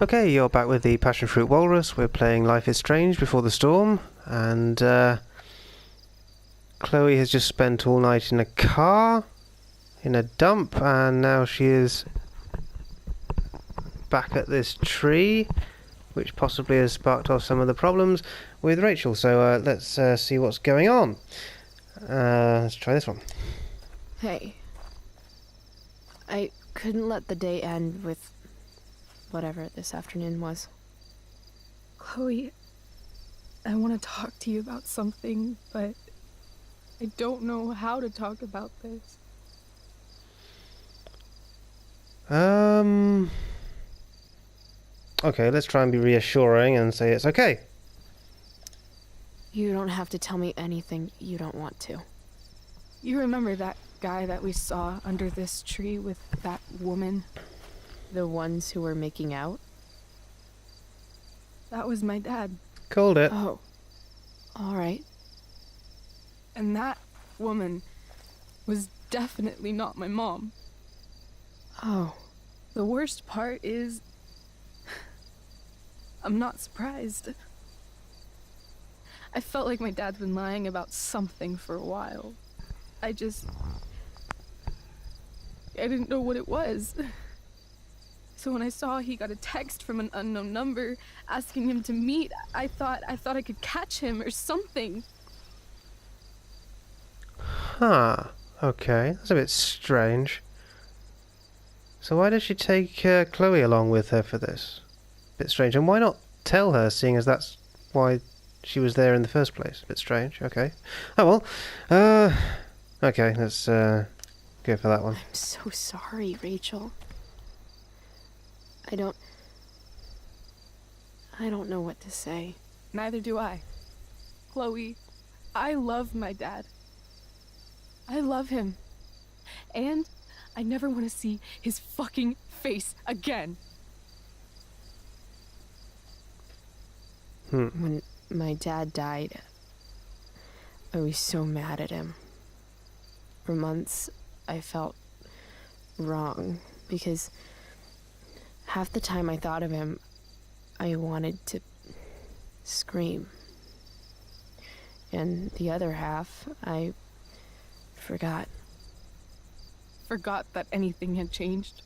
Okay, you're back with the Passion Fruit Walrus. We're playing Life is Strange Before the Storm, and Chloe has just spent all night in a car, in a dump, and now she is back at this tree, which possibly has sparked off some of the problems with Rachel. So let's see what's going on. Let's try this one. Hey. I couldn't let the day end with whatever this afternoon was. Chloe, I want to talk to you about something, but I don't know how to talk about this. Okay, let's try and be reassuring and say it's okay. You don't have to tell me anything you don't want to. You remember that guy that we saw under this tree with that woman? The ones who were making out? That was my dad. Called it. Oh. Alright. And that woman was definitely not my mom. Oh. The worst part is, I'm not surprised. I felt like my dad's been lying about something for a while. I didn't know what it was. So when I saw he got a text from an unknown number asking him to meet, I thought I could catch him or something. Huh. Okay, that's a bit strange. So why does she take Chloe along with her for this? Bit strange. And why not tell her, seeing as that's why she was there in the first place? Bit strange. Okay. Oh well. Okay, let's go for that one. I'm so sorry, Rachel. I don't know what to say. Neither do I. Chloe, I love my dad. I love him. And I never want to see his fucking face again. When my dad died, I was so mad at him. For months, I felt wrong because half the time I thought of him, I wanted to scream. And the other half, I forgot. Forgot that anything had changed.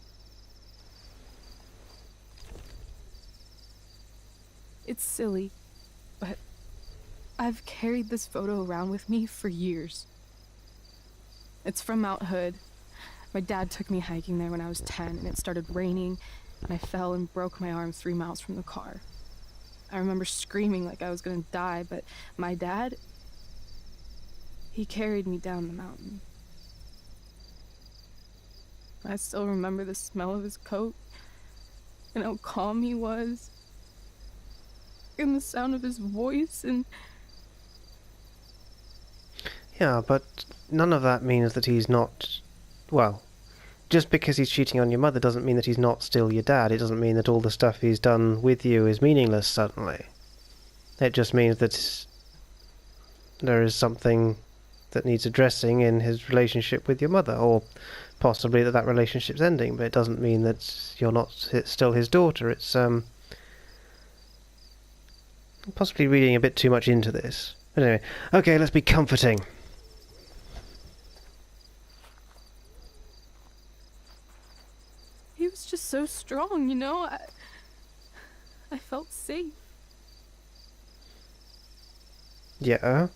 It's silly, but I've carried this photo around with me for years. It's from Mount Hood. My dad took me hiking there when I was 10, and it started raining, and I fell and broke my arm 3 miles from the car. I remember screaming like I was gonna die, but my dad, he carried me down the mountain. I still remember the smell of his coat, and how calm he was, and the sound of his voice, and... Yeah, but none of that means that he's not... Well, just because he's cheating on your mother doesn't mean that he's not still your dad. It doesn't mean that all the stuff he's done with you is meaningless suddenly. It just means that there is something that needs addressing in his relationship with your mother, or possibly that relationship's ending, but it doesn't mean that you're not still his daughter. It's possibly reading a bit too much into this. But anyway, okay, let's be comforting. He was just so strong, you know? I felt safe. Yeah.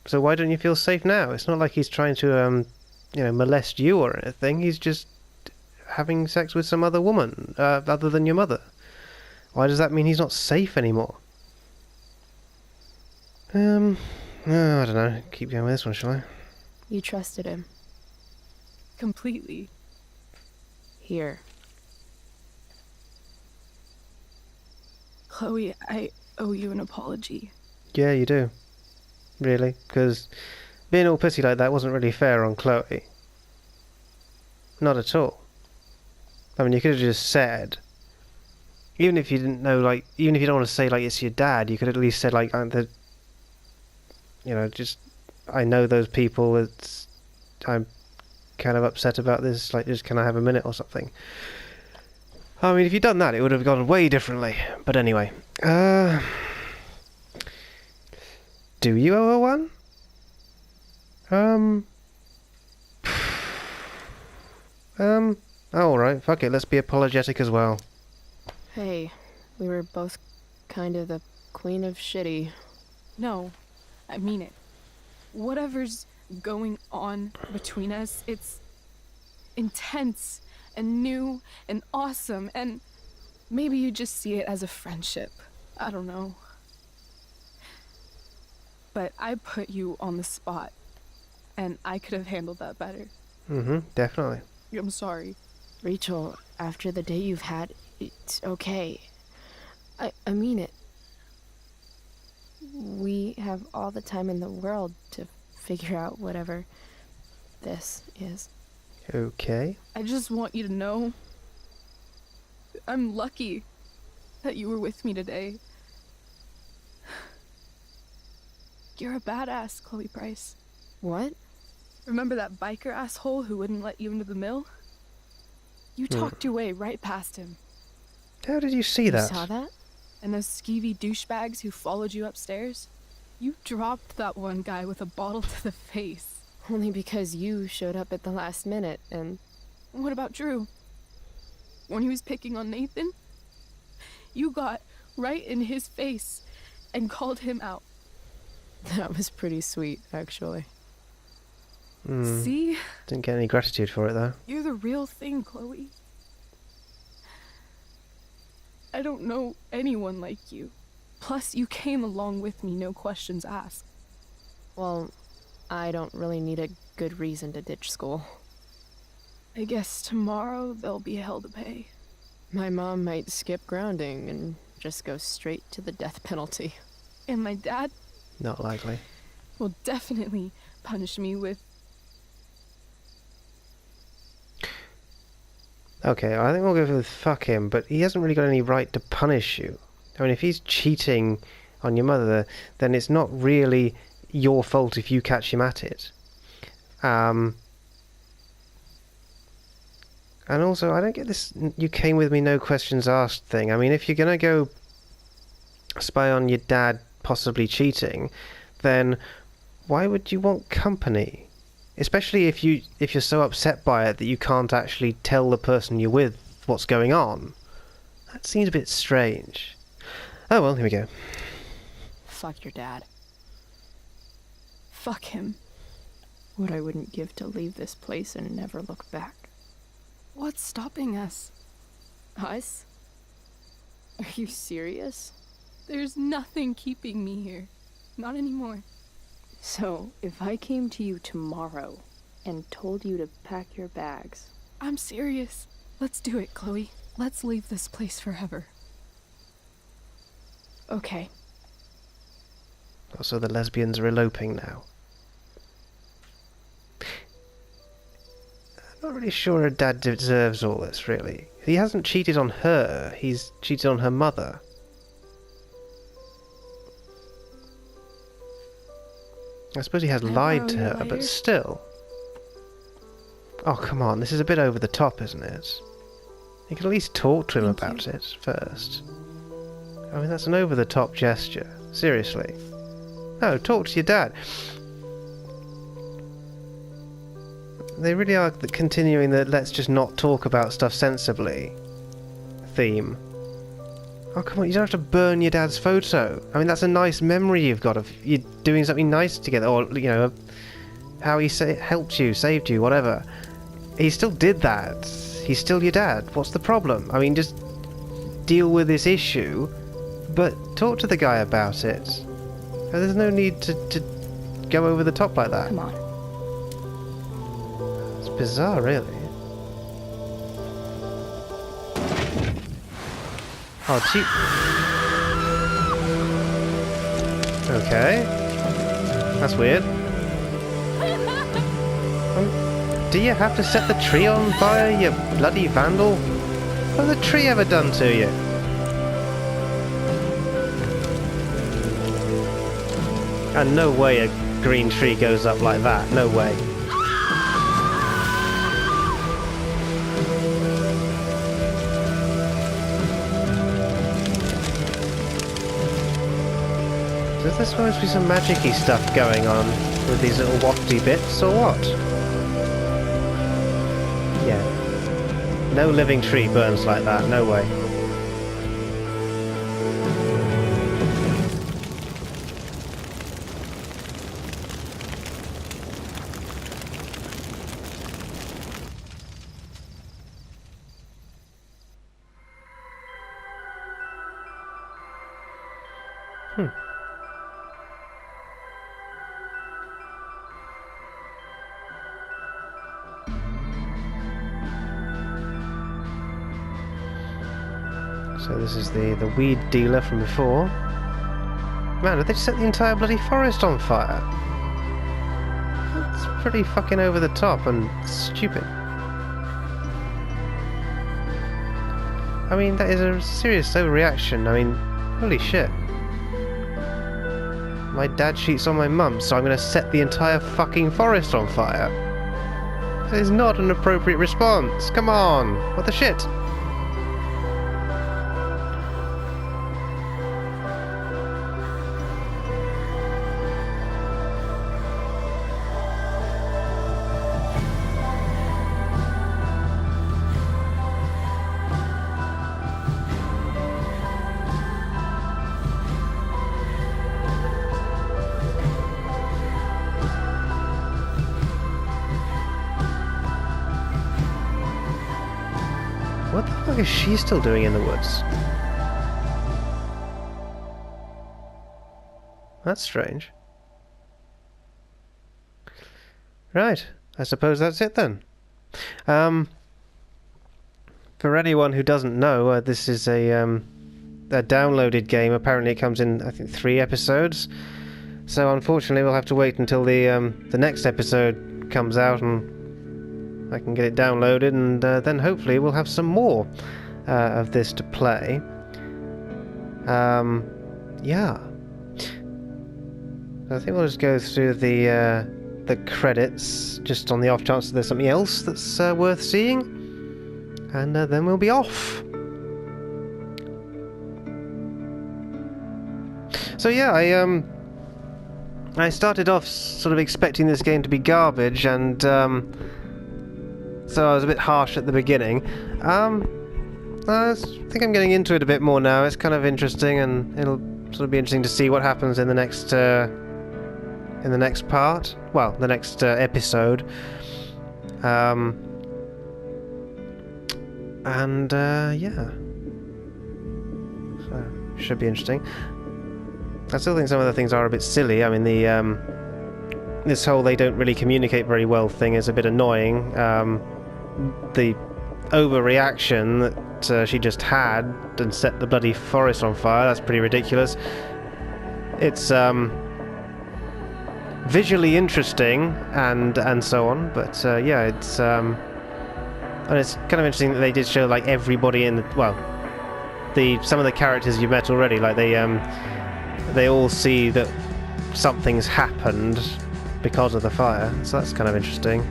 So why don't you feel safe now? It's not like he's trying to, molest you or anything. He's just having sex with some other woman, other than your mother. Why does that mean he's not safe anymore? I don't know. Keep going with this one, shall I? You trusted him. Completely. Here. Chloe, I owe you an apology. Yeah, you do. Really? Because being all pissy like that wasn't really fair on Chloe. Not at all. I mean, you could have just said... Even if you didn't know, like... Even if you don't want to say, like, it's your dad, you could at least said, like, just... I know those people, I'm kind of upset about this, like, just can I have a minute or something? I mean, if you'd done that, it would have gone way differently. But anyway. Do you owe her one? Alright, fuck it, let's be apologetic as well. Hey, we were both kind of the queen of shitty. No, I mean it. Whatever's going on between us, it's intense and new and awesome, and maybe you just see it as a friendship. I don't know. But I put you on the spot, and I could have handled that better. Definitely. I'm sorry. Rachel, after the day you've had, it's okay. I mean it. We have all the time in the world to figure out whatever this is. Okay. I just want you to know I'm lucky that you were with me today. You're a badass, Chloe Price. What? Remember that biker asshole who wouldn't let you into the mill? You talked your way right past him. How did you see that? You saw that? And those skeevy douchebags who followed you upstairs? You dropped that one guy with a bottle to the face. Only because you showed up at the last minute, and... What about Drew? When he was picking on Nathan? You got right in his face and called him out. That was pretty sweet, actually. See? Didn't get any gratitude for it, though. You're the real thing, Chloe. I don't know anyone like you. Plus, you came along with me, no questions asked. Well, I don't really need a good reason to ditch school. I guess tomorrow there'll be hell to pay. My mom might skip grounding and just go straight to the death penalty. And my dad Not likely. will definitely punish me with... Okay, I think we'll go with fuck him, but he hasn't really got any right to punish you. I mean, if he's cheating on your mother, then it's not really your fault if you catch him at it. And also, I don't get this you came with me no questions asked thing. I mean, if you're going to go spy on your dad possibly cheating, then why would you want company? Especially if you're so upset by it that you can't actually tell the person you're with what's going on. That seems a bit strange. Oh well, here we go. Fuck your dad. Fuck him. What I wouldn't give to leave this place and never look back. What's stopping us? Us? Are you serious? There's nothing keeping me here. Not anymore. So, if I came to you tomorrow and told you to pack your bags... I'm serious. Let's do it, Chloe. Let's leave this place forever. Okay. Also, the lesbians are eloping now. I'm not really sure her dad deserves all this, really. He hasn't cheated on her, he's cheated on her mother. I suppose he has lied to her, but still. Oh, come on, this is a bit over the top, isn't it? You can at least talk to him about it first. I mean, that's an over-the-top gesture. Seriously. No, talk to your dad. They really are continuing the let's just not talk about stuff sensibly theme. Oh, come on, you don't have to burn your dad's photo. I mean, that's a nice memory you've got of you doing something nice together, or, you know, how he helped you, saved you, whatever. He still did that. He's still your dad. What's the problem? I mean, just deal with this issue, but talk to the guy about it. There's no need to go over the top like that. Come on. It's bizarre, really. Oh, gee. Okay. That's weird. Do you have to set the tree on fire, you bloody vandal? What has the tree ever done to you? And no way a green tree goes up like that. No way. Is there supposed to be some magic-y stuff going on with these little wafty bits, or what? Yeah. No living tree burns like that, no way. So this is the weed dealer from before. Man, did they just set the entire bloody forest on fire? That's pretty fucking over the top and stupid. I mean, that is a serious overreaction. I mean, holy shit. My dad cheats on my mum, so I'm gonna set the entire fucking forest on fire. That is not an appropriate response. Come on, what the shit? What the fuck is she still doing in the woods? That's strange. Right, I suppose that's it then. For anyone who doesn't know, this is a downloaded game. Apparently it comes in, I think, 3 episodes. So unfortunately we'll have to wait until the next episode comes out and I can get it downloaded, and then hopefully we'll have some more of this to play. Yeah. I think we'll just go through the credits, just on the off chance that there's something else that's worth seeing, and then we'll be off. So yeah, I started off sort of expecting this game to be garbage, and so I was a bit harsh at the beginning. I think I'm getting into it a bit more now. It's kind of interesting, and it'll sort of be interesting to see what happens in the next part. Well, the next episode. Yeah. So, should be interesting. I still think some of the things are a bit silly. I mean, this whole they don't really communicate very well thing is a bit annoying. The overreaction that she just had and set the bloody forest on fire, that's pretty ridiculous. It's visually interesting and so on, but yeah, it's and it's kind of interesting that they did show like everybody in some of the characters you met already, like they all see that something's happened because of the fire, so that's kind of interesting.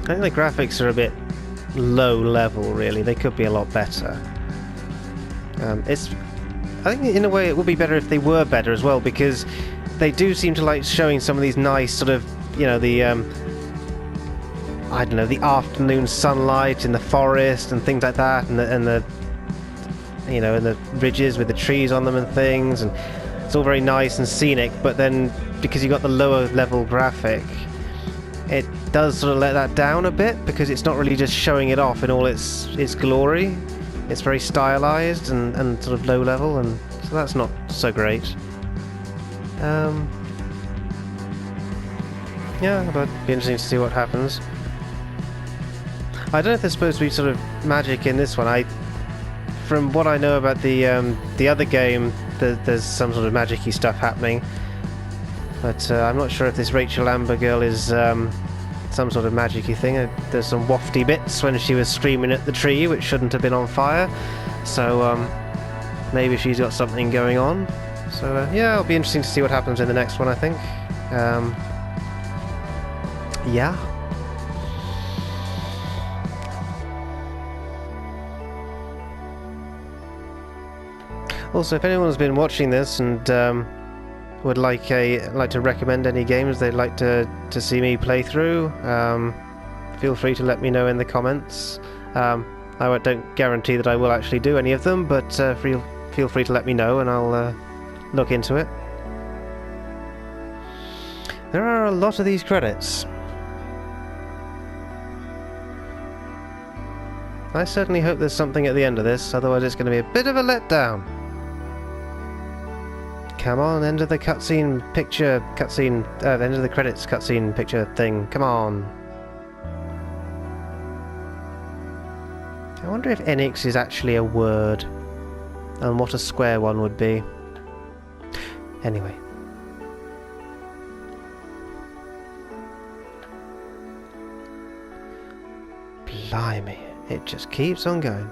I think the graphics are a bit low level, really. They could be a lot better. I think in a way it would be better if they were better as well, because they do seem to like showing some of these nice sort of, you know, the I don't know, the afternoon sunlight in the forest and things like that, and the you know, and the ridges with the trees on them and things, and it's all very nice and scenic. But then because you got the lower level graphic, it does sort of let that down a bit, because it's not really just showing it off in all its glory. It's very stylized and sort of low level, and so that's not so great. Yeah, but it'd be interesting to see what happens. I don't know if there's supposed to be sort of magic in this one. From what I know about the other game, there's some sort of magic-y stuff happening, but I'm not sure if this Rachel Amber girl is some sort of magic-y thing. There's some wafty bits when she was screaming at the tree, which shouldn't have been on fire, so maybe she's got something going on. So yeah, it'll be interesting to see what happens in the next one, I think. Yeah. Also, if anyone's been watching this and would like to recommend any games they'd like to see me play through, feel free to let me know in the comments. I don't guarantee that I will actually do any of them, but feel free to let me know and I'll look into it. There are a lot of these credits. I certainly hope there's something at the end of this, otherwise it's going to be a bit of a letdown. Come on, end of the cutscene picture, end of the credits cutscene picture thing, come on. I wonder if Enix is actually a word, and what a square one would be. Anyway. Blimey, it just keeps on going.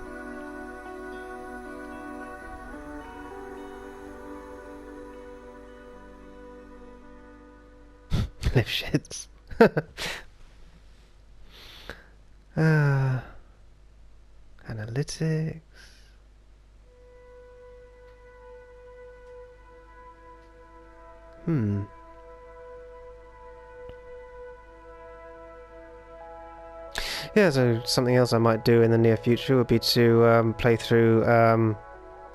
Lift shits. Analytics. Yeah, so something else I might do in the near future would be to play through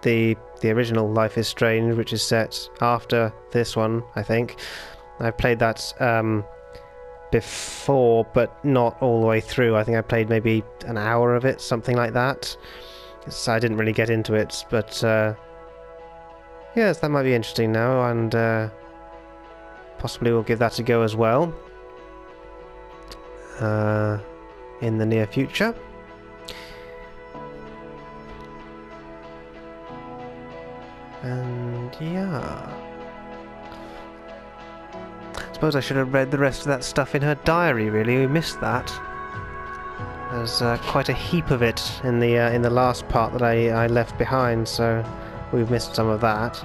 the original Life is Strange, which is set after this one, I think. I played that before, but not all the way through. I think I played maybe an hour of it, something like that. So I didn't really get into it, but yes, that might be interesting now, and possibly we'll give that a go as well in the near future. And yeah, I suppose I should have read the rest of that stuff in her diary. Really, we missed that. There's quite a heap of it in the last part that I left behind, so we've missed some of that.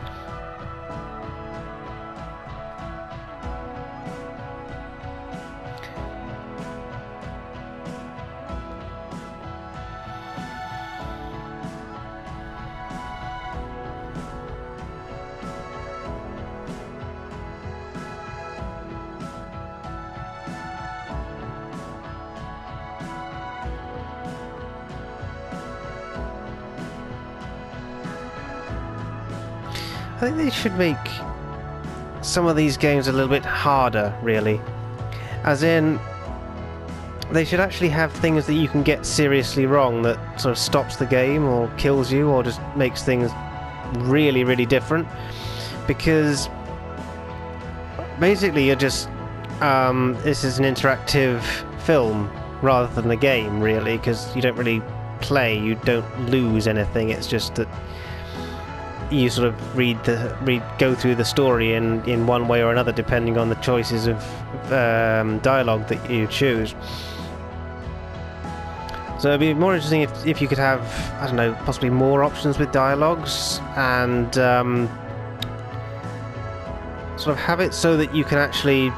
I think they should make some of these games a little bit harder, really. As in, they should actually have things that you can get seriously wrong that sort of stops the game or kills you or just makes things really, really different. Because basically you're just... this is an interactive film rather than a game, really, because you don't really play, you don't lose anything, it's just that you sort of go through the story in one way or another, depending on the choices of dialogue that you choose. So it'd be more interesting if you could have, I don't know, possibly more options with dialogues, and sort of have it so that you can actually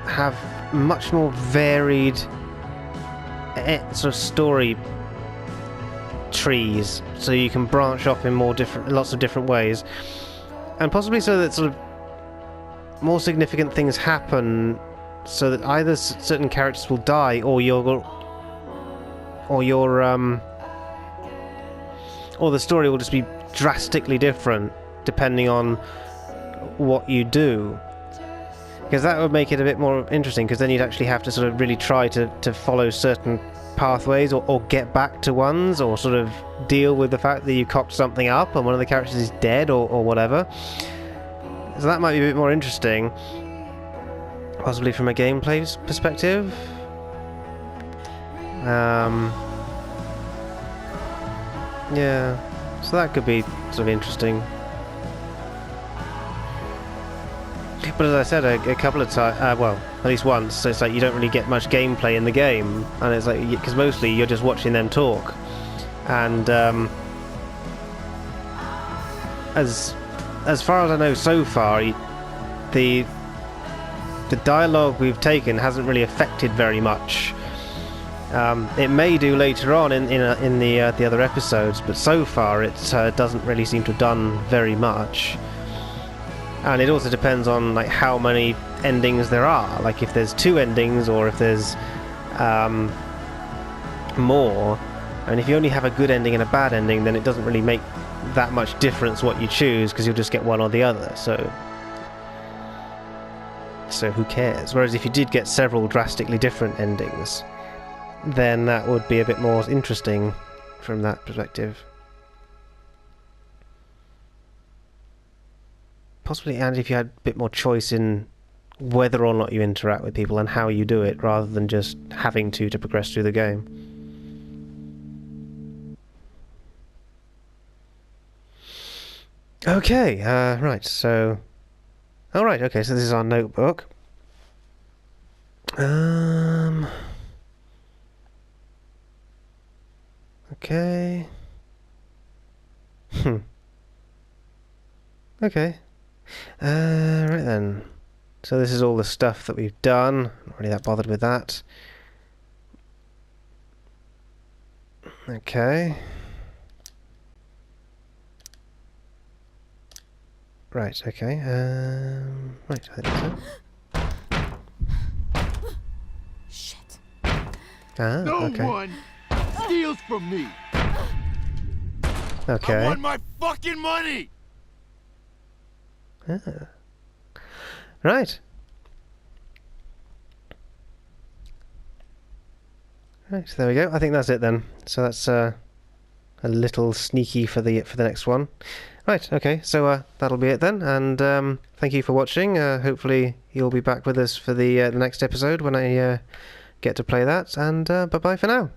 have much more varied sort of story trees, so you can branch off in lots of different ways, and possibly so that sort of more significant things happen, so that either certain characters will die, or the story will just be drastically different depending on what you do. Because that would make it a bit more interesting, because then you'd actually have to sort of really try to follow certain pathways, or get back to ones, or sort of deal with the fact that you cocked something up and one of the characters is dead, or whatever. So that might be a bit more interesting, possibly from a gameplay perspective. Yeah, so that could be sort of interesting. But as I said a couple of times, well, at least once, so it's like you don't really get much gameplay in the game, and it's like, because mostly you're just watching them talk, and as far as I know so far, the dialogue we've taken hasn't really affected very much It may do later on in the other episodes, but so far it doesn't really seem to have done very much. And it also depends on like how many endings there are. Like if there's 2 endings, or if there's more. And if you only have a good ending and a bad ending, then it doesn't really make that much difference what you choose, because you'll just get one or the other. So who cares? Whereas if you did get several drastically different endings, then that would be a bit more interesting from that perspective. Possibly, and if you had a bit more choice in whether or not you interact with people and how you do it, rather than just having to progress through the game. Okay, right, so... Alright, okay, so this is our notebook. Okay. Okay. Right then. So this is all the stuff that we've done. Not really that bothered with that. Okay. Right, okay. Right, I think so. Shit. Ah, No okay. one steals from me. Okay. I want my fucking money. Ah. Right. Right, there we go. I think that's it then. So that's a little sneaky for the next one. Right, okay, so that'll be it then, and thank you for watching. Hopefully you'll be back with us for the next episode when I get to play that, and bye-bye for now.